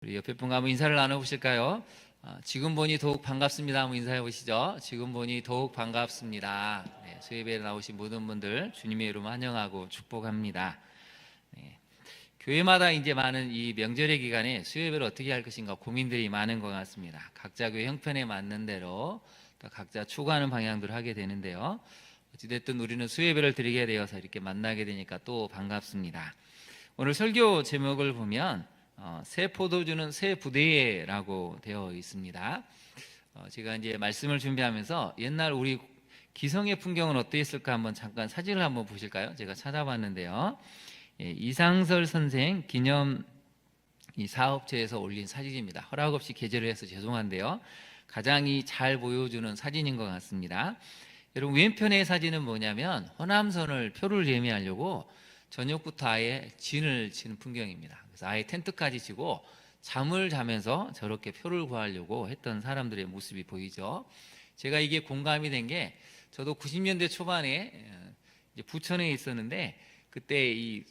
우리 옆에 분과 한번 인사를 나눠보실까요? 지금 보니 더욱 반갑습니다. 한번 인사해 보시죠. 지금 보니 더욱 반갑습니다. 네, 수예배에 나오신 모든 분들 주님의 이름 환영하고 축복합니다. 네, 교회마다 이제 많은 이 명절의 기간에 수예배를 어떻게 할 것인가 고민들이 많은 것 같습니다. 각자 교회 형편에 맞는 대로 또 각자 추구하는 방향들을 하게 되는데요. 어찌됐든 우리는 수예배를 드리게 되어서 이렇게 만나게 되니까 또 반갑습니다. 오늘 설교 제목을 보면 새 포도주는 새 부대에라고 되어 있습니다. 제가 이제 말씀을 준비하면서 옛날 우리 기성의 풍경은 어떠했을까 한번 잠깐 사진을 한번 보실까요? 제가 찾아봤는데요. 이상설 선생 기념 이 사업체에서 올린 사진입니다. 허락 없이 게재를 해서 죄송한데요. 가장 잘 보여주는 사진인 것 같습니다. 여러분 왼편의 사진은 뭐냐면 호남선을 표를 예매하려고 저녁부터 아예 진을 치는 풍경입니다. 그래서 아예 텐트까지 치고 잠을 자면서 저렇게 표를 구하려고 했던 사람들의 모습이 보이죠. 제가 이게 공감이 된 게 저도 90년대 초반에 이제 부천에 있었는데 그때 이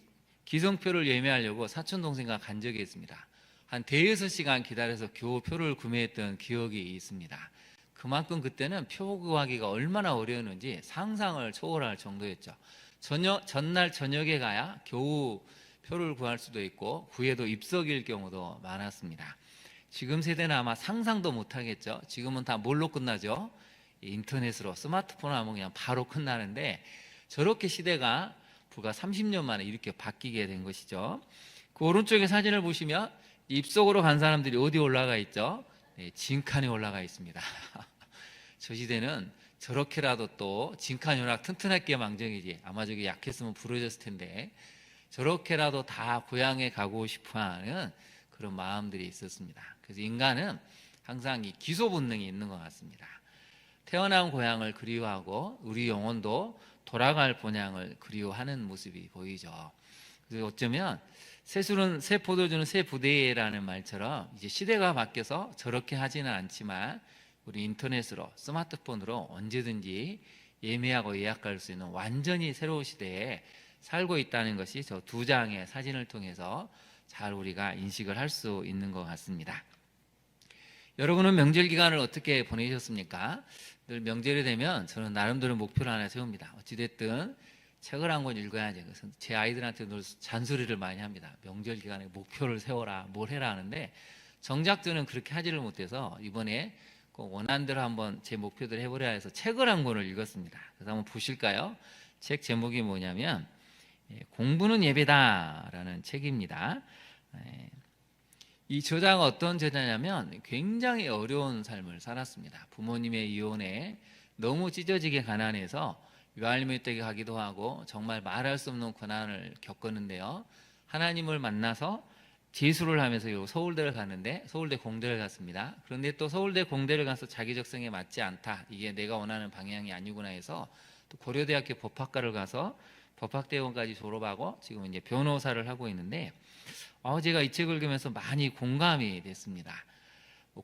기성표를 예매하려고 사촌 동생과 간 적이 있습니다. 한 대여섯 시간 기다려서 겨우 표를 구매했던 기억이 있습니다. 그만큼 그때는 표 구하기가 얼마나 어려웠는지 상상을 초월할 정도였죠. 전날 저녁에 가야 겨우 표를 구할 수도 있고 구해도 입석일 경우도 많았습니다. 지금 세대는 아마 상상도 못하겠죠. 지금은 다 뭘로 끝나죠? 인터넷으로 스마트폰 하면 그냥 바로 끝나는데 저렇게 시대가 불과 30년 만에 이렇게 바뀌게 된 것이죠. 그 오른쪽에 사진을 보시면 입석으로 간 사람들이 어디 올라가 있죠? 네, 징칸에 올라가 있습니다. 저 시대는 저렇게라도 또 징칸 연락 튼튼하게 망정이지 아마 저기 약했으면 부러졌을 텐데 저렇게라도 다 고향에 가고 싶어하는 그런 마음들이 있었습니다. 그래서 인간은 항상 이 기소 본능이 있는 것 같습니다. 태어난 고향을 그리워하고 우리 영혼도 돌아갈 본향을 그리워하는 모습이 보이죠. 그래서 어쩌면 새술은 새 포도주는 새 부대라는 말처럼 이제 시대가 바뀌어서 저렇게 하지는 않지만 우리 인터넷으로 스마트폰으로 언제든지 예매하고 예약할 수 있는 완전히 새로운 시대에 살고 있다는 것이 저 두 장의 사진을 통해서 잘 우리가 인식을 할 수 있는 것 같습니다. 여러분은 명절 기간을 어떻게 보내셨습니까? 늘 명절이 되면 저는 나름대로 목표를 하나 세웁니다. 어찌됐든 책을 한 권 읽어야지. 그래서 제 아이들한테 늘 잔소리를 많이 합니다. 명절 기간에 목표를 세워라, 뭘 해라 하는데 정작 저는 그렇게 하지를 못해서 이번에 꼭 원한대로 한번 제 목표대로 해보려 해서 책을 한 권을 읽었습니다. 그래서 한번 보실까요? 책 제목이 뭐냐면 공부는 예배다라는 책입니다. 이 저자가 어떤 저자냐면 굉장히 어려운 삶을 살았습니다. 부모님의 이혼에 너무 찢어지게 가난해서 유할매댁에 가기도 하고 정말 말할 수 없는 고난을 겪었는데요. 하나님을 만나서 재수를 하면서 서울대를 갔는데 서울대 공대를 갔습니다. 그런데 또 서울대 공대를 가서 자기 적성에 맞지 않다. 이게 내가 원하는 방향이 아니구나 해서 또 고려대학교 법학과를 가서 법학대원까지 졸업하고 지금 이제 변호사를 하고 있는데 제가 이 책을 읽으면서 많이 공감이 됐습니다.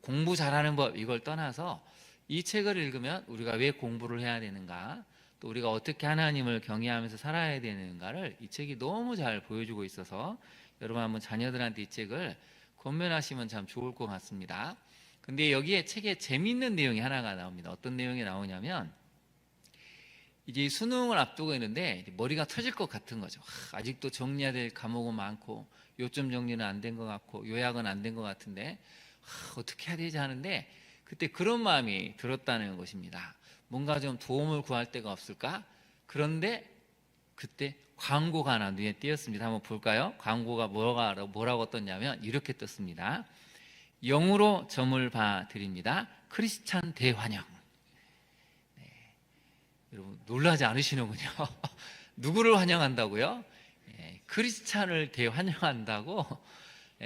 공부 잘하는 법 이걸 떠나서 이 책을 읽으면 우리가 왜 공부를 해야 되는가 또 우리가 어떻게 하나님을 경외하면서 살아야 되는가를 이 책이 너무 잘 보여주고 있어서 여러분 한번 자녀들한테 이 책을 권면하시면 참 좋을 것 같습니다. 근데 여기에 책에 재미있는 내용이 하나가 나옵니다. 어떤 내용이 나오냐면 이제 수능을 앞두고 있는데 머리가 터질 것 같은 거죠. 아직도 정리해야 될 과목은 많고 요점 정리는 안 된 것 같고 요약은 안 된 것 같은데 어떻게 해야 되지 하는데 그때 그런 마음이 들었다는 것입니다. 뭔가 좀 도움을 구할 데가 없을까? 그런데 그때 광고가 하나 눈에 띄었습니다. 한번 볼까요? 광고가 뭐라고 떴냐면 이렇게 떴습니다. 영으로 점을 봐 드립니다. 크리스찬 대환영. 네. 여러분 놀라지 않으시는군요. 누구를 환영한다고요? 네. 크리스찬을 대환영한다고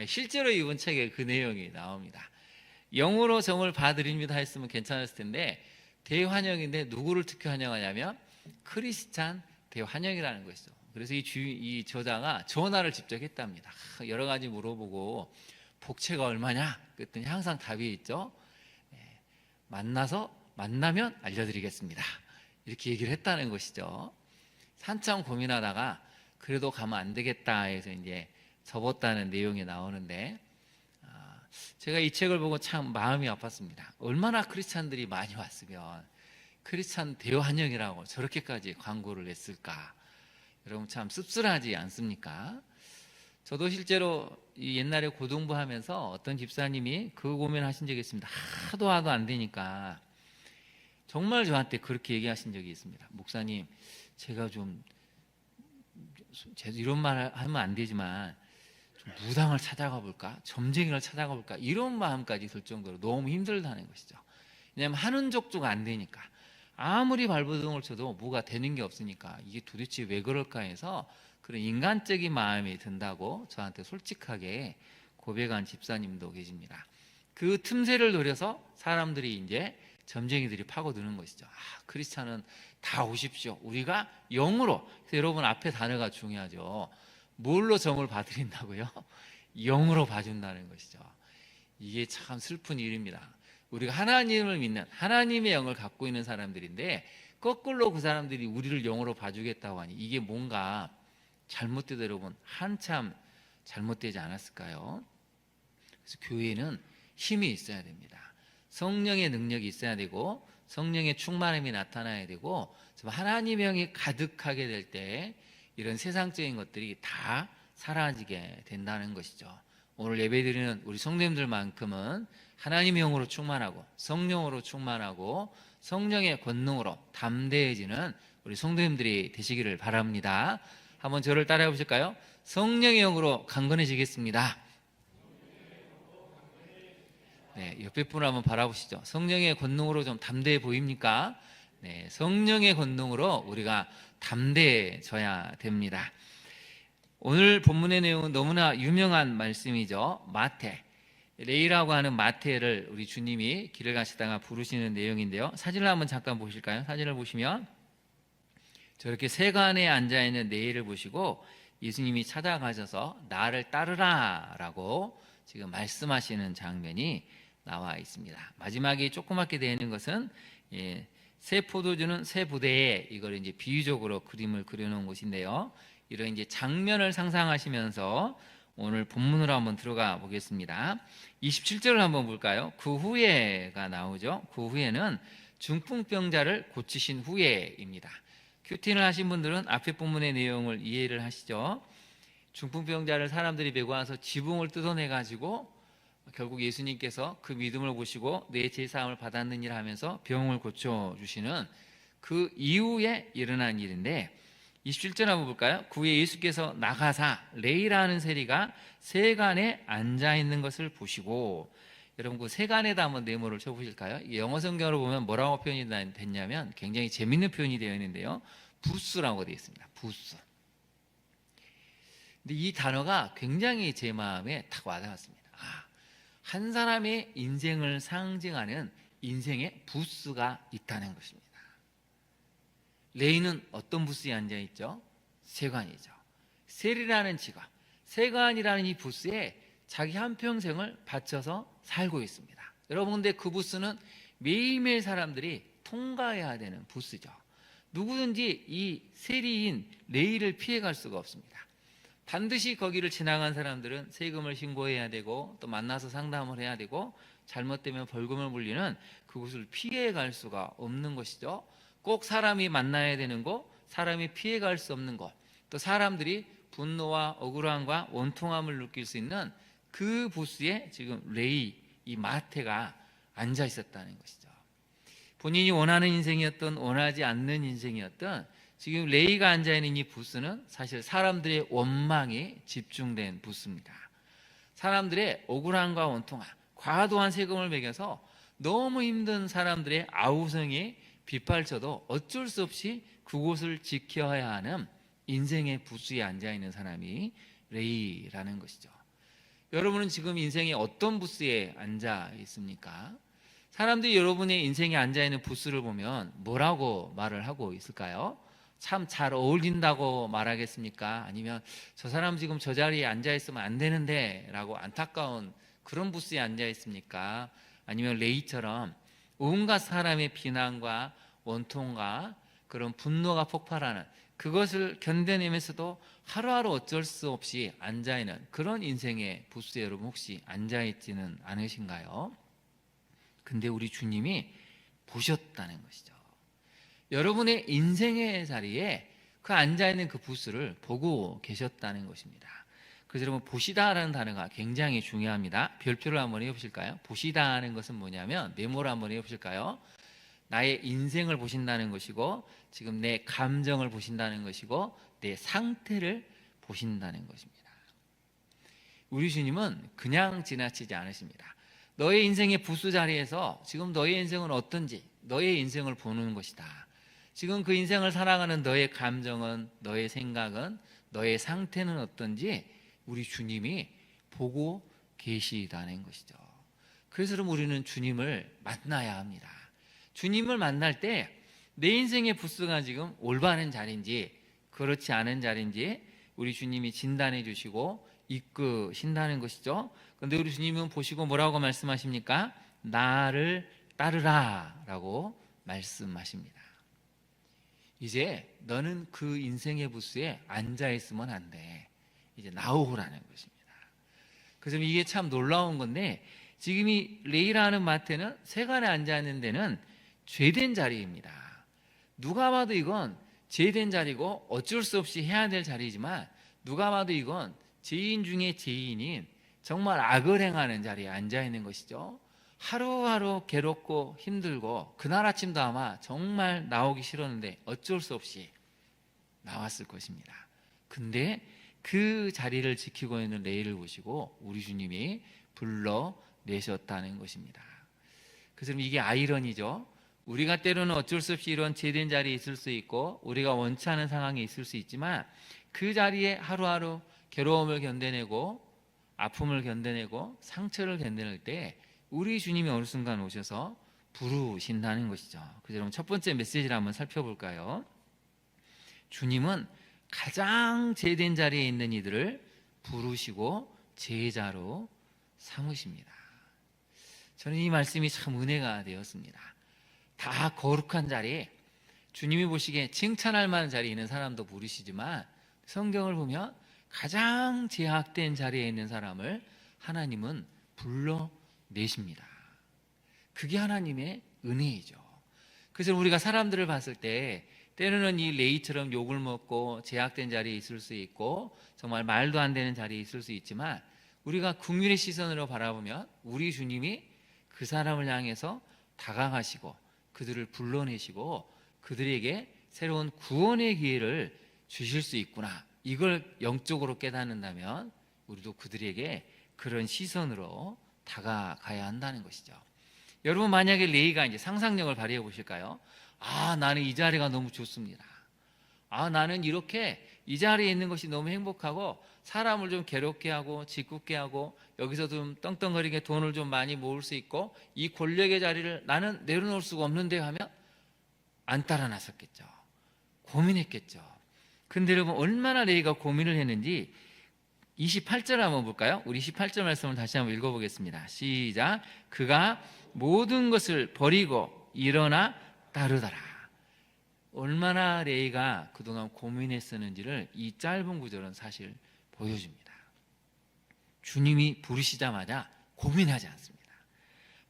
실제로 이번 책에 그 내용이 나옵니다. 영으로 점을 봐 드립니다 했으면 괜찮았을 텐데 대환영인데 누구를 특히 환영하냐면 크리스찬 대환영이라는 것이죠. 그래서 이 저자가 전화를 직접 했답니다. 여러 가지 물어보고 복채가 얼마냐? 그랬더니 항상 답이 있죠. 만나면 알려드리겠습니다. 이렇게 얘기를 했다는 것이죠. 한참 고민하다가 그래도 가면 안 되겠다 해서 이제 접었다는 내용이 나오는데 제가 이 책을 보고 참 마음이 아팠습니다. 얼마나 크리스찬들이 많이 왔으면 크리스찬 대환영이라고 저렇게까지 광고를 냈을까? 여러분 참 씁쓸하지 않습니까? 저도 실제로 옛날에 고등부 하면서 어떤 집사님이 그 고민하신 적이 있습니다. 하도 안 되니까 정말 저한테 그렇게 얘기하신 적이 있습니다. 목사님, 제가 좀 이런 말 하면 안 되지만 좀 무당을 찾아가 볼까? 점쟁이를 찾아가 볼까? 이런 마음까지 들 정도로 너무 힘들다는 것이죠. 왜냐하면 하는 족조가 안 되니까, 아무리 발버둥을 쳐도 뭐가 되는 게 없으니까 이게 도대체 왜 그럴까 해서 그런 인간적인 마음이 든다고 저한테 솔직하게 고백한 집사님도 계십니다. 그 틈새를 노려서 사람들이 이제 점쟁이들이 파고드는 것이죠. 크리스찬은 다 오십시오. 우리가 영으로. 그래서 여러분 앞에 단어가 중요하죠. 뭘로 점을 봐드린다고요? 영으로 봐준다는 것이죠. 이게 참 슬픈 일입니다. 우리가 하나님을 믿는, 하나님의 영을 갖고 있는 사람들인데 거꾸로 그 사람들이 우리를 영으로 봐주겠다고 하니 이게 뭔가 잘못되다. 여러분 한참 잘못되지 않았을까요? 그래서 교회는 힘이 있어야 됩니다. 성령의 능력이 있어야 되고 성령의 충만함이 나타나야 되고 하나님의 영이 가득하게 될 때 이런 세상적인 것들이 다 사라지게 된다는 것이죠. 오늘 예배드리는 우리 성도님들만큼은 하나님의 영으로 충만하고 성령으로 충만하고 성령의 권능으로 담대해지는 우리 성도님들이 되시기를 바랍니다. 한번 저를 따라해 보실까요? 성령의 영으로 강건해지겠습니다. 네, 옆에 분을 한번 바라보시죠. 성령의 권능으로 좀 담대해 보입니까? 네, 성령의 권능으로 우리가 담대해져야 됩니다. 오늘 본문의 내용은 너무나 유명한 말씀이죠. 마태, 레이라고 하는 마태를 우리 주님이 길을 가시다가 부르시는 내용인데요. 사진을 한번 잠깐 보실까요? 사진을 보시면 저렇게 세간에 앉아있는 레이를 보시고 예수님이 찾아가셔서 나를 따르라 라고 지금 말씀하시는 장면이 나와 있습니다. 마지막에 조그맣게 되어 있는 것은 새 포도주는 새 부대에 이걸 이제 비유적으로 그림을 그려놓은 것인데요. 이런 이제 장면을 상상하시면서 오늘 본문으로 한번 들어가 보겠습니다. 27절을 한번 볼까요? 그 후에가 나오죠. 그 후에는 중풍병자를 고치신 후에입니다. 큐티를 하신 분들은 앞에 본문의 내용을 이해를 하시죠. 중풍병자를 사람들이 메고 와서 지붕을 뜯어내 가지고 결국 예수님께서 그 믿음을 보시고 내 제사함을 받았느니라 하면서 병을 고쳐주시는 그 이후에 일어난 일인데 27절 한번 볼까요? 그 후에 예수께서 나가사 레이라는 세리가 세간에 앉아있는 것을 보시고, 여러분 그 세간에다 한번 네모를 쳐보실까요? 영어 성경으로 보면 뭐라고 표현이 됐냐면 굉장히 재밌는 표현이 되어 있는데요. 부스라고 되어 있습니다. 부스. 근데 이 단어가 굉장히 제 마음에 탁 와닿았습니다. 한 사람의 인생을 상징하는 인생의 부스가 있다는 것입니다. 레이는 어떤 부스에 앉아있죠? 세관이죠. 세리라는 직업, 세관이라는 이 부스에 자기 한평생을 바쳐서 살고 있습니다. 여러분 근데 그 부스는 매일매일 사람들이 통과해야 되는 부스죠. 누구든지 이 세리인 레이를 피해갈 수가 없습니다. 반드시 거기를 지나간 사람들은 세금을 신고해야 되고 또 만나서 상담을 해야 되고 잘못되면 벌금을 물리는 그곳을 피해갈 수가 없는 것이죠. 꼭 사람이 만나야 되는 곳, 사람이 피해갈 수 없는 곳, 또 사람들이 분노와 억울함과 원통함을 느낄 수 있는 그 부스에 지금 레이, 이 마태가 앉아 있었다는 것이죠. 본인이 원하는 인생이었던 원하지 않는 인생이었던 지금 레이가 앉아있는 이 부스는 사실 사람들의 원망이 집중된 부스입니다. 사람들의 억울함과 원통함, 과도한 세금을 매겨서 너무 힘든 사람들의 아우성이 빗발쳐도 어쩔 수 없이 그곳을 지켜야 하는 인생의 부스에 앉아있는 사람이 레이라는 것이죠. 여러분은 지금 인생의 어떤 부스에 앉아 있습니까? 사람들이 여러분의 인생에 앉아있는 부스를 보면 뭐라고 말을 하고 있을까요? 참 잘 어울린다고 말하겠습니까? 아니면 저 사람 지금 저 자리에 앉아있으면 안 되는데 라고 안타까운 그런 부스에 앉아있습니까? 아니면 레이처럼 온갖 사람의 비난과 원통과 그런 분노가 폭발하는 그것을 견뎌내면서도 하루하루 어쩔 수 없이 앉아있는 그런 인생의 부스에 여러분 혹시 앉아있지는 않으신가요? 근데 우리 주님이 보셨다는 것이죠. 여러분의 인생의 자리에 그 앉아있는 그 부스를 보고 계셨다는 것입니다. 그래서 여러분 보시다라는 단어가 굉장히 중요합니다. 별표를 한번 해보실까요? 보시다는 것은 뭐냐면 네모를 한번 해보실까요? 나의 인생을 보신다는 것이고 지금 내 감정을 보신다는 것이고 내 상태를 보신다는 것입니다. 우리 주님은 그냥 지나치지 않으십니다. 너의 인생의 부스 자리에서 지금 너의 인생은 어떤지 너의 인생을 보는 것이다. 지금 그 인생을 살아가는 너의 감정은, 너의 생각은, 너의 상태는 어떤지 우리 주님이 보고 계시다는 것이죠. 그래서 그럼 우리는 주님을 만나야 합니다. 주님을 만날 때 내 인생의 부스가 지금 올바른 자리인지 그렇지 않은 자리인지 우리 주님이 진단해 주시고 이끄신다는 것이죠. 그런데 우리 주님은 보시고 뭐라고 말씀하십니까? 나를 따르라 라고 말씀하십니다. 이제 너는 그 인생의 부스에 앉아있으면 안 돼. 이제 나오라는 것입니다. 그래서 이게 참 놀라운 건데 지금 이 레이라는 마태는 세간에 앉아있는 데는 죄된 자리입니다. 누가 봐도 이건 죄된 자리고 어쩔 수 없이 해야 될 자리지만 누가 봐도 이건 죄인 중에 죄인인 정말 악을 행하는 자리에 앉아있는 것이죠. 하루하루 괴롭고 힘들고 그날 아침도 아마 정말 나오기 싫었는데 어쩔 수 없이 나왔을 것입니다. 근데 그 자리를 지키고 있는 레이를 보시고 우리 주님이 불러내셨다는 것입니다. 그래서 이게 아이러니죠. 우리가 때로는 어쩔 수 없이 이런 죄된 자리에 있을 수 있고 우리가 원치 않은 상황에 있을 수 있지만 그 자리에 하루하루 괴로움을 견뎌내고 아픔을 견뎌내고 상처를 견뎌낼 때 우리 주님이 어느 순간 오셔서 부르신다는 것이죠. 그래서 여러분 첫 번째 메시지를 한번 살펴볼까요? 주님은 가장 죄된 자리에 있는 이들을 부르시고 제자로 삼으십니다. 저는 이 말씀이 참 은혜가 되었습니다. 다 거룩한 자리에 주님이 보시기에 칭찬할 만한 자리에 있는 사람도 부르시지만 성경을 보면 가장 제약된 자리에 있는 사람을 하나님은 불러내십니다. 그게 하나님의 은혜이죠. 그래서 우리가 사람들을 봤을 때 때로는 이 레이처럼 욕을 먹고 제약된 자리에 있을 수 있고 정말 말도 안 되는 자리에 있을 수 있지만 우리가 긍휼의 시선으로 바라보면 우리 주님이 그 사람을 향해서 다가가시고 그들을 불러내시고 그들에게 새로운 구원의 기회를 주실 수 있구나. 이걸 영적으로 깨닫는다면 우리도 그들에게 그런 시선으로 다가가야 한다는 것이죠. 여러분 만약에 레이가 이제 상상력을 발휘해 보실까요? 나는 이 자리가 너무 좋습니다. 나는 이렇게 이 자리에 있는 것이 너무 행복하고 사람을 좀 괴롭게 하고 짓궂게 하고 여기서 좀 떵떵거리게 돈을 좀 많이 모을 수 있고 이 권력의 자리를 나는 내려놓을 수가 없는데 하면 안 따라 나섰겠죠. 고민했겠죠. 근데 여러분 얼마나 레이가 고민을 했는지 28절 한번 볼까요? 우리 28절 말씀을 다시 한번 읽어보겠습니다. 시작. 그가 모든 것을 버리고 일어나 따르더라. 얼마나 레이가 그동안 고민했었는지를 이 짧은 구절은 사실 보여줍니다. 주님이 부르시자마자 고민하지 않습니다.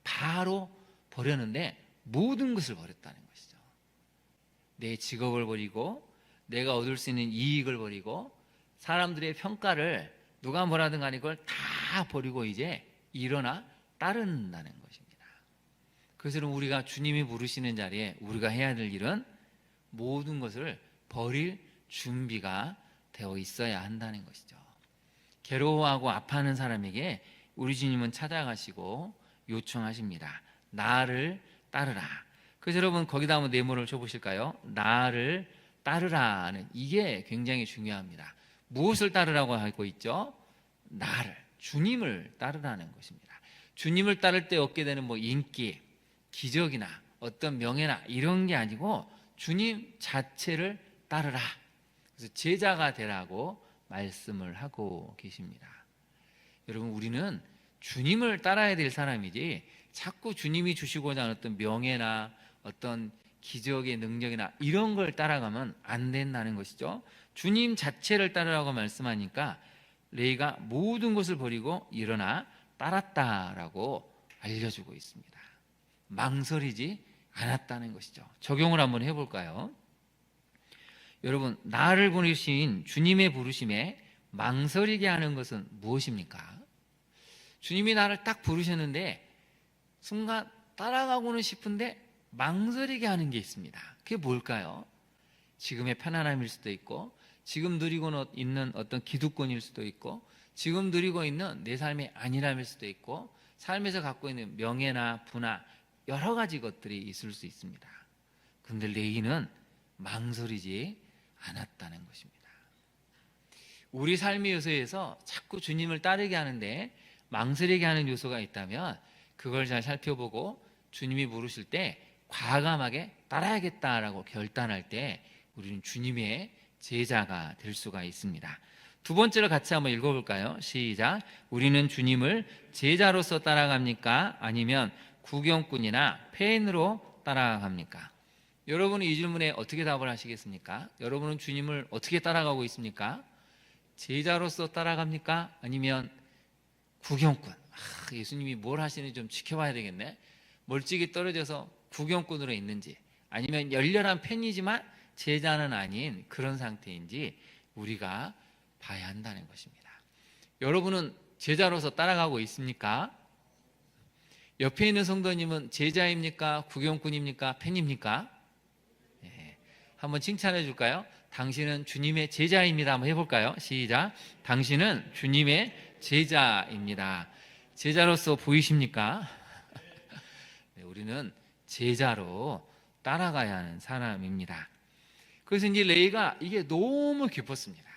바로 버렸는데 모든 것을 버렸다는 것이죠. 내 직업을 버리고 내가 얻을 수 있는 이익을 버리고 사람들의 평가를 누가 뭐라든 간에 이걸 다 버리고 이제 일어나 따른다는 것입니다. 그래서 우리가 주님이 부르시는 자리에 우리가 해야 될 일은 모든 것을 버릴 준비가 되어 있어야 한다는 것이죠. 괴로워하고 아파하는 사람에게 우리 주님은 찾아가시고 요청하십니다. 나를 따르라. 그래서 여러분 거기다 한번 네모를 쳐보실까요? 나를 따르라는 이게 굉장히 중요합니다. 무엇을 따르라고 하고 있죠? 나를, 주님을 따르라는 것입니다. 주님을 따를 때 얻게 되는 인기, 기적이나 어떤 명예나 이런 게 아니고 주님 자체를 따르라. 그래서 제자가 되라고 말씀을 하고 계십니다. 여러분 우리는 주님을 따라야 될 사람이지 자꾸 주님이 주시고자 하는 어떤 명예나 어떤 기적의 능력이나 이런 걸 따라가면 안 된다는 것이죠. 주님 자체를 따르라고 말씀하니까 레이가 모든 것을 버리고 일어나 따랐다라고 알려주고 있습니다. 망설이지 않았다는 것이죠. 적용을 한번 해볼까요? 여러분, 나를 보내신 주님의 부르심에 망설이게 하는 것은 무엇입니까? 주님이 나를 딱 부르셨는데 순간 따라가고는 싶은데 망설이게 하는 게 있습니다. 그게 뭘까요? 지금의 편안함일 수도 있고, 지금 누리고 있는 어떤 기득권일 수도 있고, 지금 누리고 있는 내 삶의 안일함일 수도 있고, 삶에서 갖고 있는 명예나 부나 여러 가지 것들이 있을 수 있습니다. 그런데 레이는 망설이지 않았다는 것입니다. 우리 삶의 요소에서 자꾸 주님을 따르게 하는데 망설이게 하는 요소가 있다면 그걸 잘 살펴보고 주님이 부르실 때 과감하게 따라야겠다라고 결단할 때 우리는 주님의 제자가 될 수가 있습니다. 두 번째로 같이 한번 읽어볼까요? 시작. 우리는 주님을 제자로서 따라갑니까? 아니면 구경꾼이나 팬으로 따라갑니까? 여러분은 이 질문에 어떻게 답을 하시겠습니까? 여러분은 주님을 어떻게 따라가고 있습니까? 제자로서 따라갑니까? 아니면 구경꾼? 예수님이 뭘 하시는지 좀 지켜봐야 되겠네. 멀찍이 떨어져서 구경꾼으로 있는지, 아니면 열렬한 팬이지만 제자는 아닌 그런 상태인지 우리가 봐야 한다는 것입니다. 여러분은 제자로서 따라가고 있습니까? 옆에 있는 성도님은 제자입니까? 구경꾼입니까? 팬입니까? 네. 한번 칭찬해 줄까요? 당신은 주님의 제자입니다. 한번 해볼까요? 시작. 당신은 주님의 제자입니다. 제자로서 보이십니까? 네, 우리는 제자로 따라가야 하는 사람입니다. 그래서 이제 레이가 이게 너무 기뻤습니다.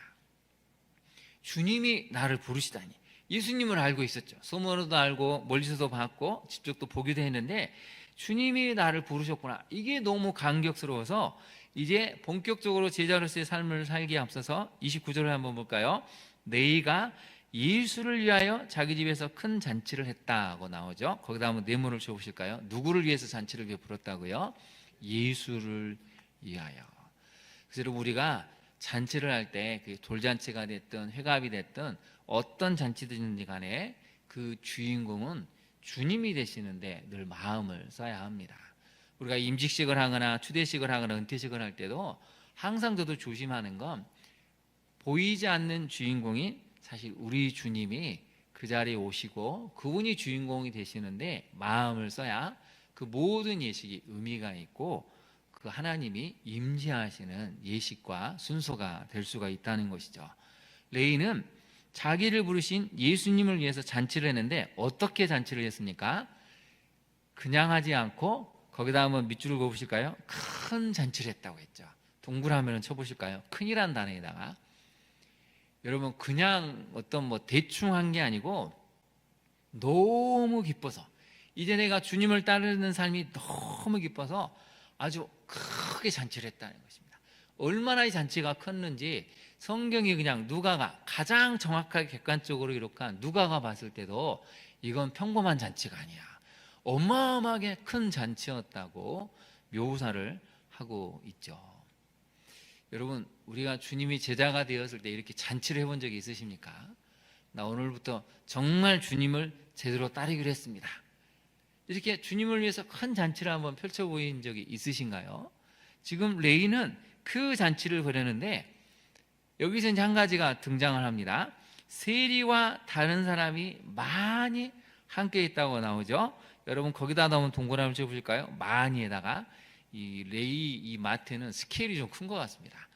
주님이 나를 부르시다니. 예수님을 알고 있었죠. 소문으로도 알고 멀리서도 봤고 직접 또 보기도 했는데 주님이 나를 부르셨구나. 이게 너무 감격스러워서 이제 본격적으로 제자로서의 삶을 살기에 앞서서 29절을 한번 볼까요? 레이가 예수를 위하여 자기 집에서 큰 잔치를 했다고 나오죠. 거기다 한번 네모를 쳐보실까요? 누구를 위해서 잔치를 베풀었다고요? 예수를 위하여. 그래서 우리가 잔치를 할 때 돌잔치가 됐든 회갑이 됐든 어떤 잔치든지 간에 그 주인공은 주님이 되시는데 늘 마음을 써야 합니다. 우리가 임직식을 하거나 추대식을 하거나 은퇴식을 할 때도 항상 저도 조심하는 건 보이지 않는 주인공인 사실 우리 주님이 그 자리에 오시고 그분이 주인공이 되시는데 마음을 써야 그 모든 예식이 의미가 있고 그 하나님이 임재하시는 예식과 순서가 될 수가 있다는 것이죠. 레이는 자기를 부르신 예수님을 위해서 잔치를 했는데 어떻게 잔치를 했습니까? 그냥 하지 않고 거기다 한번 밑줄을 그어보실까요? 큰 잔치를 했다고 했죠. 동그라미를 쳐보실까요? 큰이란 단어에다가 여러분 그냥 어떤 대충 한 게 아니고 너무 기뻐서 이제 내가 주님을 따르는 삶이 너무 기뻐서 아주 크게 잔치를 했다는 것입니다. 얼마나 이 잔치가 컸는지 성경이 그냥 누가가 가장 정확하게 객관적으로 기록한 누가가 봤을 때도 이건 평범한 잔치가 아니야. 어마어마하게 큰 잔치였다고 묘사를 하고 있죠. 여러분 우리가 주님이 제자가 되었을 때 이렇게 잔치를 해본 적이 있으십니까? 나 오늘부터 정말 주님을 제대로 따르기로 했습니다. 이렇게 주님을 위해서 큰 잔치를 한번 펼쳐보인 적이 있으신가요? 지금 레이는 그 잔치를 벌였는데 여기서 이제 한 가지가 등장을 합니다. 세리와 다른 사람이 많이 함께 있다고 나오죠. 여러분 거기다 한번 동그라미를 쳐보실까요? 많이에다가 이 레이 이 마트는 스케일이 좀 큰 것 같습니다.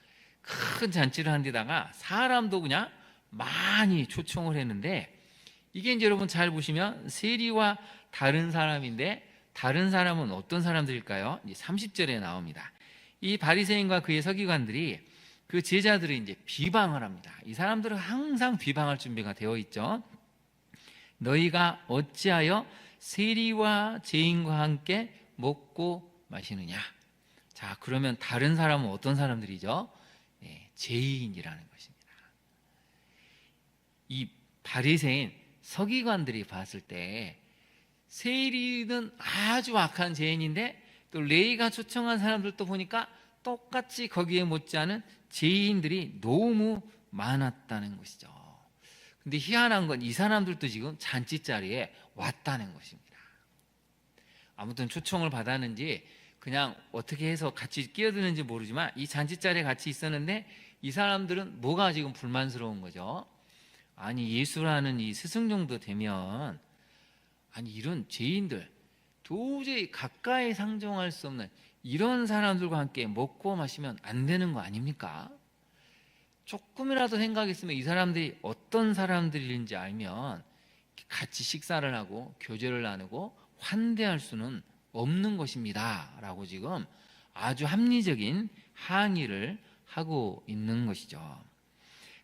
큰 잔치를 한 데다가 사람도 그냥 많이 초청을 했는데 이게 이제 여러분 잘 보시면 세리와 다른 사람인데 다른 사람은 어떤 사람들일까요? 30절에 나옵니다. 이 바리새인과 그의 서기관들이 그 제자들을 이제 비방을 합니다. 이 사람들은 항상 비방할 준비가 되어 있죠. 너희가 어찌하여 세리와 죄인과 함께 먹고 마시느냐? 자, 그러면 다른 사람은 어떤 사람들이죠? 네, 죄인이라는 것입니다. 이 바리새인 서기관들이 봤을 때 세리는 아주 악한 죄인인데 또 레위가 초청한 사람들도 보니까 똑같이 거기에 못지않은 죄인들이 너무 많았다는 것이죠. 근데 희한한 건 이 사람들도 지금 잔치자리에 왔다는 것입니다. 아무튼 초청을 받았는지 그냥 어떻게 해서 같이 끼어드는지 모르지만 이 잔치자리에 같이 있었는데 이 사람들은 뭐가 지금 불만스러운 거죠? 아니, 예수라는 이 스승 정도 되면 아니 이런 죄인들, 도저히 가까이 상종할 수 없는 이런 사람들과 함께 먹고 마시면 안 되는 거 아닙니까? 조금이라도 생각했으면 이 사람들이 어떤 사람들인지 알면 같이 식사를 하고 교제를 나누고 환대할 수는 없는 것입니다 라고 지금 아주 합리적인 항의를 하고 있는 것이죠.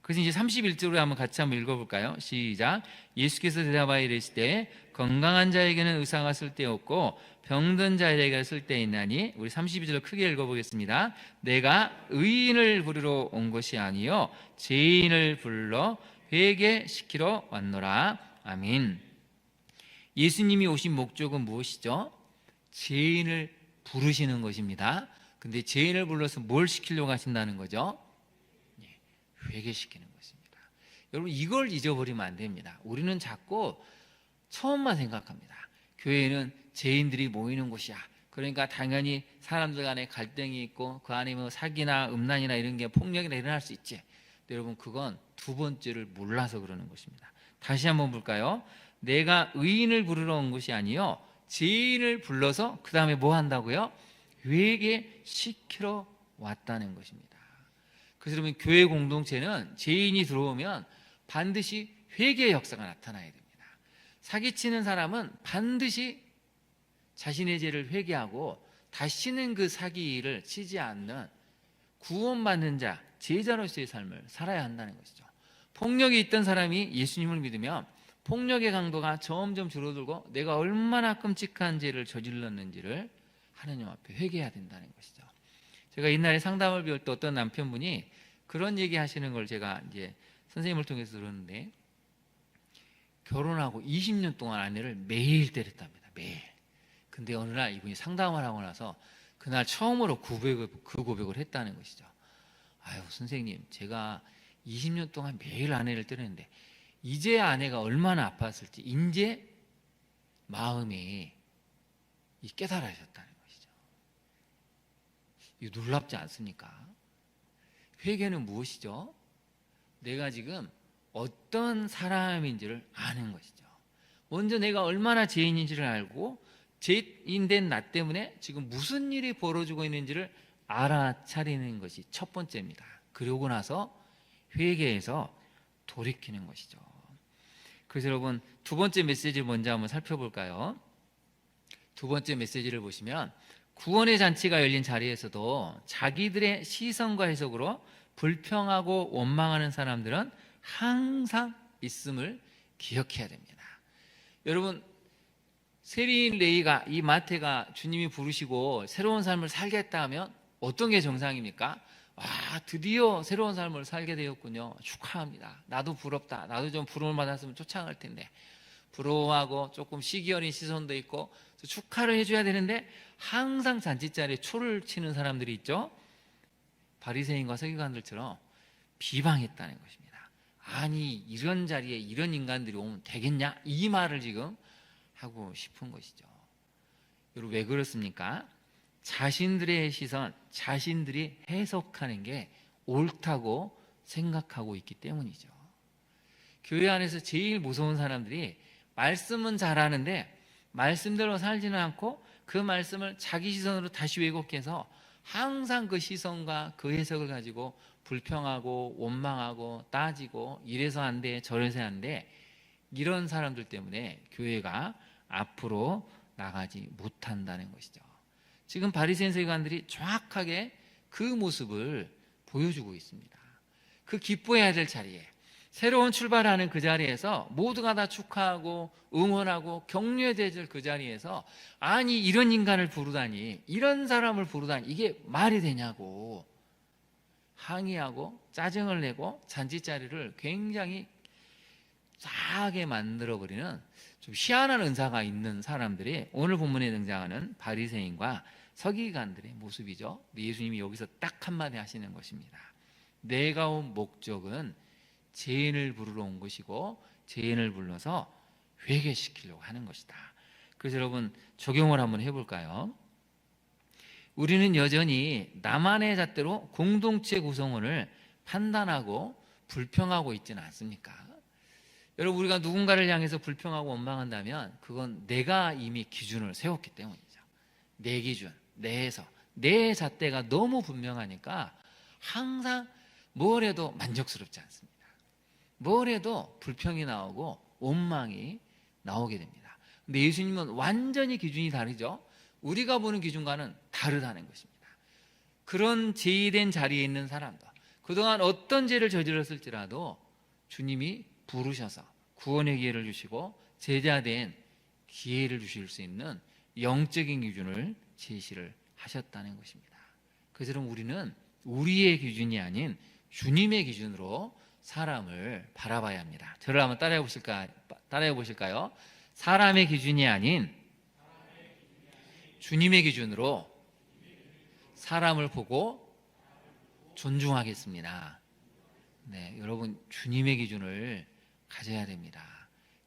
그래서 이제 31절로 한번 같이 한번 읽어볼까요? 시작. 예수께서 대답하여 이르시되 건강한 자에게는 의사가 쓸데없고 병든 자에게 쓸데있나니, 우리 32절을 크게 읽어보겠습니다. 내가 의인을 부르러 온 것이 아니요 죄인을 불러 회개시키러 왔노라. 아멘. 예수님이 오신 목적은 무엇이죠? 죄인을 부르시는 것입니다. 근데 죄인을 불러서 뭘 시키려고 하신다는 거죠? 회개시키는 것입니다. 여러분, 이걸 잊어버리면 안 됩니다. 우리는 자꾸 처음만 생각합니다. 교회는 죄인들이 모이는 곳이야. 그러니까 당연히 사람들 간에 갈등이 있고 그 안에 뭐 사기나 음란이나 이런 게 폭력이나 일어날 수 있지. 근데 여러분, 그건 두 번째를 몰라서 그러는 것입니다. 다시 한번 볼까요? 내가 의인을 부르러 온 것이 아니요 죄인을 불러서 그 다음에 뭐 한다고요? 회개시키러 왔다는 것입니다. 그래서 여러분, 교회 공동체는 죄인이 들어오면 반드시 회개의 역사가 나타나야 됩니다. 사기치는 사람은 반드시 자신의 죄를 회개하고 다시는 그 사기를 치지 않는 구원받는 자, 제자로서의 삶을 살아야 한다는 것이죠. 폭력이 있던 사람이 예수님을 믿으면 폭력의 강도가 점점 줄어들고 내가 얼마나 끔찍한 죄를 저질렀는지를 하나님 앞에 회개해야 된다는 것이죠. 제가 옛날에 상담을 배울 때 어떤 남편분이 그런 얘기 하시는 걸 제가 이제 선생님을 통해서 들었는데, 결혼하고 20년 동안 아내를 매일 때렸답니다. 매일. 근데 어느 날 이분이 상담을 하고 나서 그날 처음으로 그 고백을 했다는 것이죠. 아유, 선생님, 제가 20년 동안 매일 아내를 때렸는데 이제 아내가 얼마나 아팠을지 이제 마음이 깨달아졌다는 것이죠. 이거 놀랍지 않습니까? 회개는 무엇이죠? 내가 지금 어떤 사람인지를 아는 것이죠. 먼저 내가 얼마나 죄인인지를 알고 죄인된 나 때문에 지금 무슨 일이 벌어지고 있는지를 알아차리는 것이 첫 번째입니다. 그러고 나서 회개해서 돌이키는 것이죠. 그래서 여러분, 두 번째 메시지를 먼저 한번 살펴볼까요? 두 번째 메시지를 보시면 구원의 잔치가 열린 자리에서도 자기들의 시선과 해석으로 불평하고 원망하는 사람들은 항상 있음을 기억해야 됩니다. 여러분, 세리인 레위가, 이 마태가 주님이 부르시고 새로운 삶을 살겠다 하면 어떤 게 정상입니까? 와, 드디어 새로운 삶을 살게 되었군요. 축하합니다. 나도 부럽다. 나도 좀 부름을 받았으면 쫓아갈 텐데. 부러워하고 조금 시기 어린 시선도 있고 축하를 해줘야 되는데 항상 잔치자리에 초를 치는 사람들이 있죠. 바리새인과 서기관들처럼 비방했다는 것입니다. 아니, 이런 자리에 이런 인간들이 오면 되겠냐? 이 말을 지금 하고 싶은 것이죠. 여러분, 왜 그렇습니까? 자신들의 시선, 자신들이 해석하는 게 옳다고 생각하고 있기 때문이죠. 교회 안에서 제일 무서운 사람들이 말씀은 잘하는데 말씀대로 살지는 않고 그 말씀을 자기 시선으로 다시 왜곡해서 항상 그 시선과 그 해석을 가지고 불평하고 원망하고 따지고 이래서 안 돼 저래서 안 돼, 이런 사람들 때문에 교회가 앞으로 나가지 못한다는 것이죠. 지금 바리새인 서기관들이 정확하게 그 모습을 보여주고 있습니다. 그 기뻐해야 될 자리에, 새로운 출발하는 그 자리에서 모두가 다 축하하고 응원하고 격려해야 될 그 자리에서 아니, 이런 인간을 부르다니, 이런 사람을 부르다니 이게 말이 되냐고 항의하고 짜증을 내고 잔치자리를 굉장히 싸하게 만들어버리는 좀 희한한 은사가 있는 사람들이 오늘 본문에 등장하는 바리새인과 서기관들의 모습이죠. 예수님이 여기서 딱 한마디 하시는 것입니다. 내가 온 목적은 죄인을 부르러 온 것이고 죄인을 불러서 회개시키려고 하는 것이다. 그래서 여러분 적용을 한번 해볼까요? 우리는 여전히 나만의 잣대로 공동체 구성원을 판단하고 불평하고 있지는 않습니까? 여러분, 우리가 누군가를 향해서 불평하고 원망한다면 그건 내가 이미 기준을 세웠기 때문이죠. 내 기준, 내 해석, 내 잣대가 너무 분명하니까 항상 뭘 해도 만족스럽지 않습니다. 뭘 해도 불평이 나오고 원망이 나오게 됩니다. 근데 예수님은 완전히 기준이 다르죠. 우리가 보는 기준과는 다르다는 것입니다. 그런 죄된 자리에 있는 사람도 그동안 어떤 죄를 저질렀을지라도 주님이 부르셔서 구원의 기회를 주시고 제자된 기회를 주실 수 있는 영적인 기준을 제시를 하셨다는 것입니다. 그래서 우리는 우리의 기준이 아닌 주님의 기준으로 사람을 바라봐야 합니다. 저를 한번 따라해 보실까요? 사람의 기준이 아닌 주님의 기준으로 사람을 보고 존중하겠습니다. 네, 여러분 주님의 기준을 가져야 됩니다.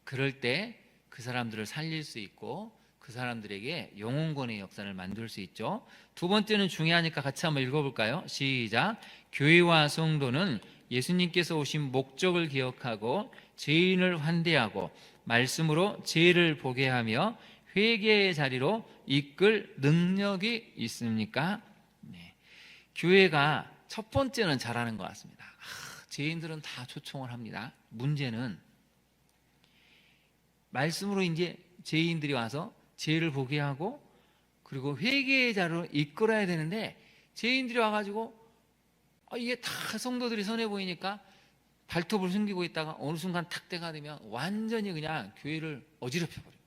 그럴 때 그 사람들을 살릴 수 있고 그 사람들에게 영혼권의 역사를 만들 수 있죠. 두 번째는 중요하니까 같이 한번 읽어볼까요? 시작. 교회와 성도는 예수님께서 오신 목적을 기억하고 죄인을 환대하고 말씀으로 죄를 보게 하며 회개의 자리로 이끌 능력이 있습니까? 네. 교회가 첫 번째는 잘하는 것 같습니다. 죄인들은 다 초청을 합니다. 문제는 말씀으로 이제 죄인들이 와서 죄를 보게 하고 그리고 회개의 자리로 이끌어야 되는데 죄인들이 와가지고 이게 다 성도들이 선해 보이니까 발톱을 숨기고 있다가 어느 순간 탁 때가 되면 완전히 그냥 교회를 어지럽혀 버립니다.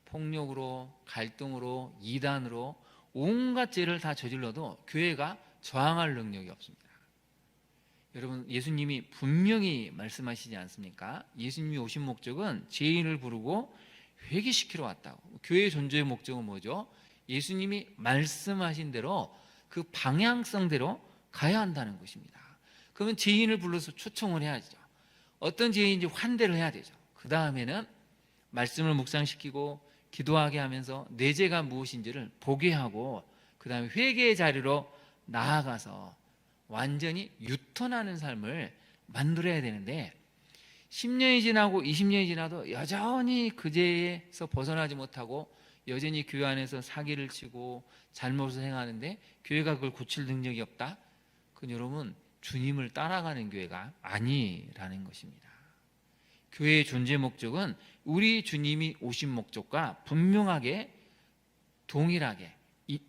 폭력으로, 갈등으로, 이단으로 온갖 죄를 다 저질러도 교회가 저항할 능력이 없습니다. 여러분, 예수님이 분명히 말씀하시지 않습니까? 예수님이 오신 목적은 죄인을 부르고 회개시키러 왔다고. 교회의 존재의 목적은 뭐죠? 예수님이 말씀하신 대로 그 방향성대로 가야 한다는 것입니다. 그러면 죄인을 불러서 초청을 해야죠. 어떤 죄인인지 환대를 해야 되죠. 그 다음에는 말씀을 묵상시키고 기도하게 하면서 내 죄가 무엇인지를 보게 하고 그 다음에 회개의 자리로 나아가서 완전히 유턴하는 삶을 만들어야 되는데 10년이 지나고 20년이 지나도 여전히 그 죄에서 벗어나지 못하고 여전히 교회 안에서 사기를 치고 잘못을 행하는데 교회가 그걸 고칠 능력이 없다? 그건 여러분 주님을 따라가는 교회가 아니라는 것입니다. 교회의 존재 목적은 우리 주님이 오신 목적과 분명하게 동일하게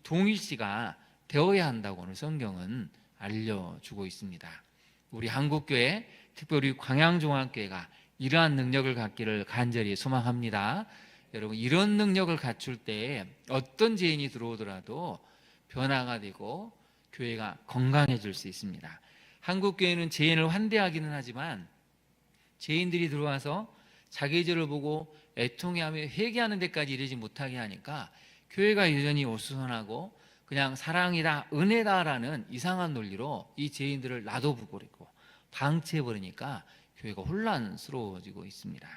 동일시가 되어야 한다고 오늘 성경은 알려주고 있습니다. 우리 한국교회 특별히 광양종합교회가 이러한 능력을 갖기를 간절히 소망합니다. 여러분 이런 능력을 갖출 때 어떤 죄인이 들어오더라도 변화가 되고 교회가 건강해질 수 있습니다. 한국교회는 죄인을 환대하기는 하지만 죄인들이 들어와서 자기 죄를 보고 애통해하며 회개하는 데까지 이르지 못하게 하니까 교회가 여전히 어수선하고 그냥 사랑이다 은혜다라는 이상한 논리로 이 죄인들을 놔둬버리고 방치해버리니까 교회가 혼란스러워지고 있습니다.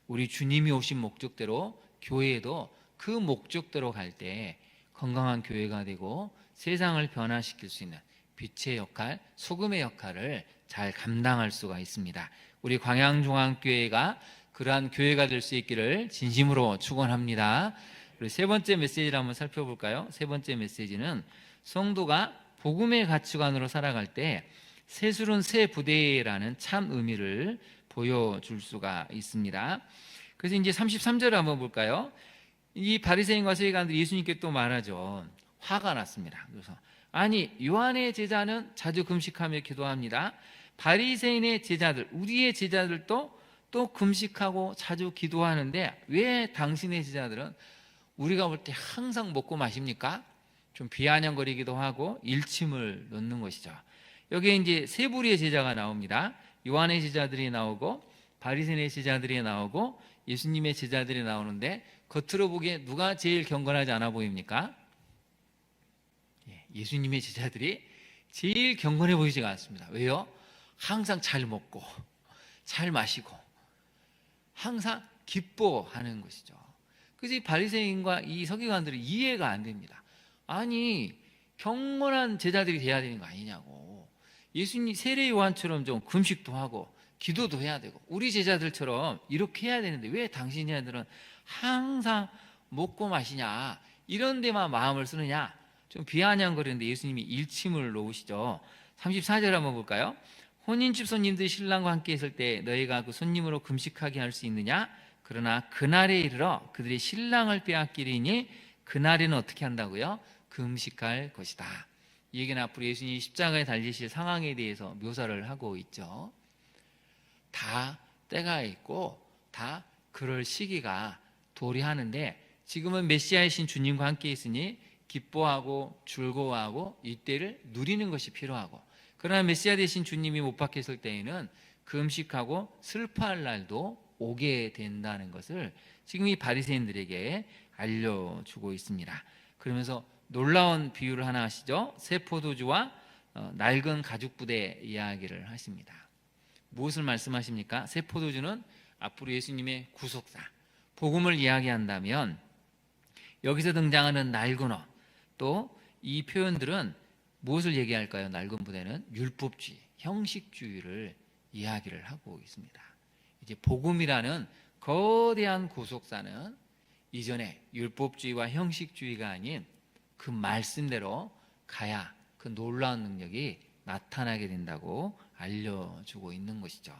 우리 주님이 오신 목적대로 교회에도 그 목적대로 갈 때 건강한 교회가 되고 세상을 변화시킬 수 있는 빛의 역할, 소금의 역할을 잘 감당할 수가 있습니다. 우리 광양종합교회가 그러한 교회가 될 수 있기를 진심으로 축원합니다. 그리고 세 번째 메시지를 한번 살펴볼까요? 세 번째 메시지는 성도가 복음의 가치관으로 살아갈 때 새술은 새 부대라는 참 의미를 보여줄 수가 있습니다. 그래서 이제 33절을 한번 볼까요? 이 바리새인과 서기관들이 예수님께 또 말하죠. 화가 났습니다. 그래서 아니 요한의 제자는 자주 금식하며 기도합니다. 바리새인의 제자들, 우리의 제자들도 또 금식하고 자주 기도하는데 왜 당신의 제자들은 우리가 볼 때 항상 먹고 마십니까? 좀 비아냥거리기도 하고 일침을 놓는 것이죠. 여기에 이제 세 부류의 제자가 나옵니다. 요한의 제자들이 나오고 바리새인의 제자들이 나오고 예수님의 제자들이 나오는데 겉으로 보기에 누가 제일 경건하지 않아 보입니까? 예수님의 제자들이 제일 경건해 보이지가 않습니다. 왜요? 항상 잘 먹고 잘 마시고 항상 기뻐하는 것이죠. 그래서 이 바리새인과 이 서기관들은 이해가 안 됩니다. 아니, 경건한 제자들이 돼야 되는 거 아니냐고. 예수님 세례 요한처럼 좀 금식도 하고 기도도 해야 되고 우리 제자들처럼 이렇게 해야 되는데 왜 당신네들은 항상 먹고 마시냐, 이런 데만 마음을 쓰느냐, 좀 비아냥거리는데 예수님이 일침을 놓으시죠. 34절 한번 볼까요? 혼인집 손님들이 신랑과 함께 있을 때 너희가 그 손님으로 금식하게 할 수 있느냐? 그러나 그날에 이르러 그들이 신랑을 빼앗기리니 그날에는 어떻게 한다고요? 금식할 것이다. 이 얘기는 앞으로 예수님이 십자가에 달리실 상황에 대해서 묘사를 하고 있죠. 다 때가 있고 다 그럴 시기가 도래하는데 지금은 메시아이신 주님과 함께 있으니 기뻐하고 즐거워하고 이때를 누리는 것이 필요하고, 그러나 메시아 되신 주님이 못 박혔을 때에는 금식하고 슬퍼할 날도 오게 된다는 것을 지금 이 바리새인들에게 알려주고 있습니다. 그러면서 놀라운 비유를 하나 하시죠. 새 포도주와 낡은 가죽 부대 이야기를 하십니다. 무엇을 말씀하십니까? 새 포도주는 앞으로 예수님의 구속사, 복음을 이야기한다면 여기서 등장하는 낡은 어, 또 이 표현들은 무엇을 얘기할까요? 낡은 부대는 율법주의, 형식주의를 이야기를 하고 있습니다. 이제 복음이라는 거대한 구속사는 이전에 율법주의와 형식주의가 아닌 그 말씀대로 가야 그 놀라운 능력이 나타나게 된다고 알려주고 있는 것이죠.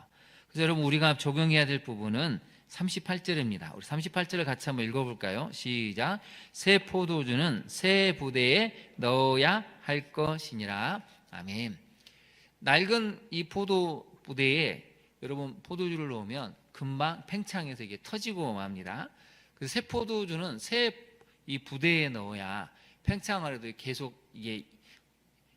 그래서 여러분, 우리가 적용해야 될 부분은 38절입니다. 우리 38절을 같이 한번 읽어볼까요? 시작. 새 포도주는 새 부대에 넣어야 할 것이니라. 아멘. 낡은 이 포도 부대에 여러분 포도주를 넣으면 금방 팽창해서 이게 터지고 맙니다. 그래서 새 포도주는 새 이 부대에 넣어야 팽창을 해도 계속 이게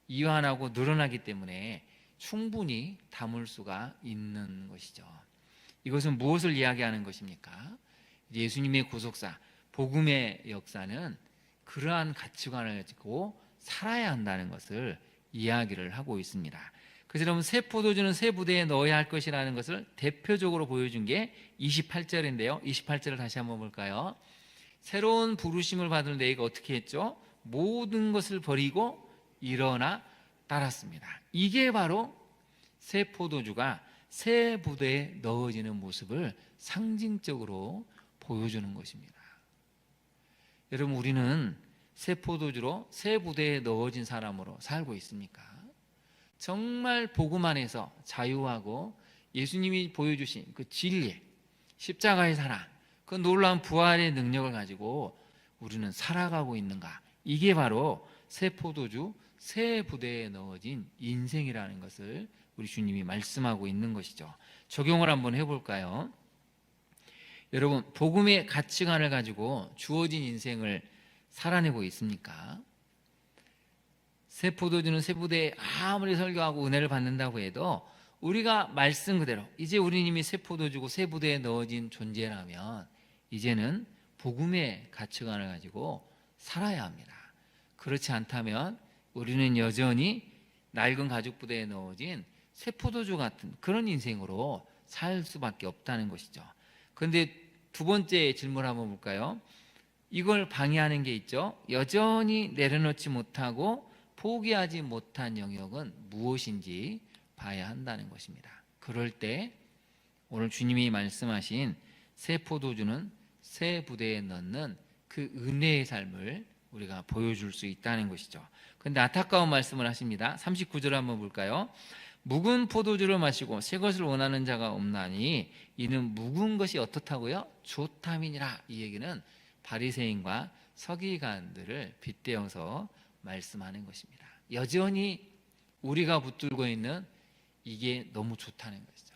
이완하고 늘어나기 때문에 충분히 담을 수가 있는 것이죠. 이것은 무엇을 이야기하는 것입니까? 예수님의 구속사, 복음의 역사는 그러한 가치관을 가지고 살아야 한다는 것을 이야기를 하고 있습니다. 그래서 여러분, 새 포도주는 새 부대에 넣어야 할 것이라는 것을 대표적으로 보여준 게 28절인데요. 28절을 다시 한번 볼까요? 새로운 부르심을 받은 너희가 어떻게 했죠? 모든 것을 버리고 일어나 따랐습니다. 이게 바로 새 포도주가 새 부대에 넣어지는 모습을 상징적으로 보여주는 것입니다. 여러분, 우리는 새 포도주로 새 부대에 넣어진 사람으로 살고 있습니까? 정말 복음 안에서 자유하고 예수님이 보여주신 그 진리, 십자가의 사랑, 그 놀라운 부활의 능력을 가지고 우리는 살아가고 있는가? 이게 바로 새 포도주, 새 부대에 넣어진 인생이라는 것을 우리 주님이 말씀하고 있는 것이죠. 적용을 한번 해볼까요? 여러분, 복음의 가치관을 가지고 주어진 인생을 살아내고 있습니까? 새 포도주는 새 부대에 아무리 설교하고 은혜를 받는다고 해도 우리가 말씀 그대로 이제 우리 이미 새 포도주고 새 부대에 넣어진 존재라면 이제는 복음의 가치관을 가지고 살아야 합니다. 그렇지 않다면 우리는 여전히 낡은 가죽 부대에 넣어진 새 포도주 같은 그런 인생으로 살 수밖에 없다는 것이죠. 그런데 두 번째 질문 한번 볼까요? 이걸 방해하는 게 있죠. 여전히 내려놓지 못하고 포기하지 못한 영역은 무엇인지 봐야 한다는 것입니다. 그럴 때 오늘 주님이 말씀하신 새 포도주는 새 부대에 넣는 그 은혜의 삶을 우리가 보여줄 수 있다는 것이죠. 그런데 안타까운 말씀을 하십니다. 39절 한번 볼까요? 묵은 포도주를 마시고 새 것을 원하는 자가 없나니 이는 묵은 것이 어떻다고요? 좋담이니라. 이 얘기는 바리새인과 서기관들을 빗대어서 말씀하는 것입니다. 여전히 우리가 붙들고 있는 이게 너무 좋다는 것이죠.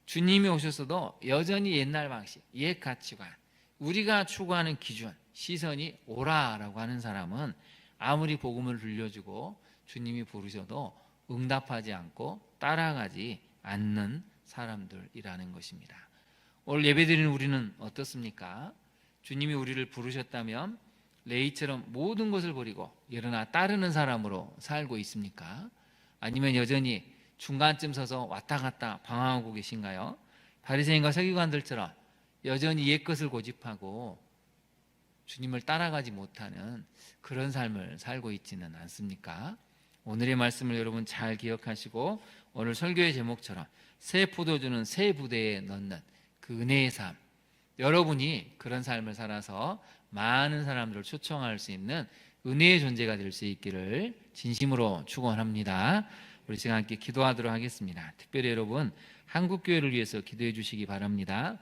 주님이 오셨어도 여전히 옛날 방식, 옛 가치관, 우리가 추구하는 기준, 시선이 오라라고 하는 사람은 아무리 복음을 들려주고 주님이 부르셔도 응답하지 않고 따라가지 않는 사람들이라는 것입니다. 오늘 예배드리는 우리는 어떻습니까? 주님이 우리를 부르셨다면 레이처럼 모든 것을 버리고 일어나 따르는 사람으로 살고 있습니까? 아니면 여전히 중간쯤 서서 왔다 갔다 방황하고 계신가요? 바리새인과 서기관들처럼 여전히 옛것을 고집하고 주님을 따라가지 못하는 그런 삶을 살고 있지는 않습니까? 오늘의 말씀을 여러분 잘 기억하시고 오늘 설교의 제목처럼 새 포도주는 새 부대에 넣는 그 은혜의 삶, 여러분이 그런 삶을 살아서 많은 사람들을 초청할 수 있는 은혜의 존재가 될 수 있기를 진심으로 축원합니다. 우리 시간 함께 기도하도록 하겠습니다. 특별히 여러분 한국교회를 위해서 기도해 주시기 바랍니다.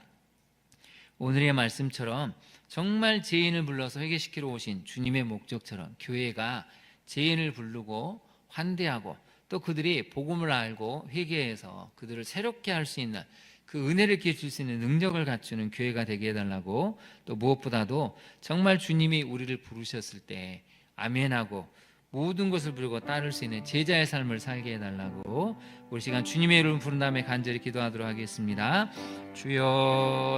오늘의 말씀처럼 정말 죄인을 불러서 회개시키러 오신 주님의 목적처럼 교회가 죄인을 부르고 환대하고 또 그들이 복음을 알고 회개해서 그들을 새롭게 할 수 있는 그 은혜를 기회 줄 수 있는 능력을 갖추는 교회가 되게 해달라고, 또 무엇보다도 정말 주님이 우리를 부르셨을 때 아멘하고 모든 것을 부르고 따를 수 있는 제자의 삶을 살게 해달라고 우리 시간 주님의 이름 부른 다음에 간절히 기도하도록 하겠습니다. 주여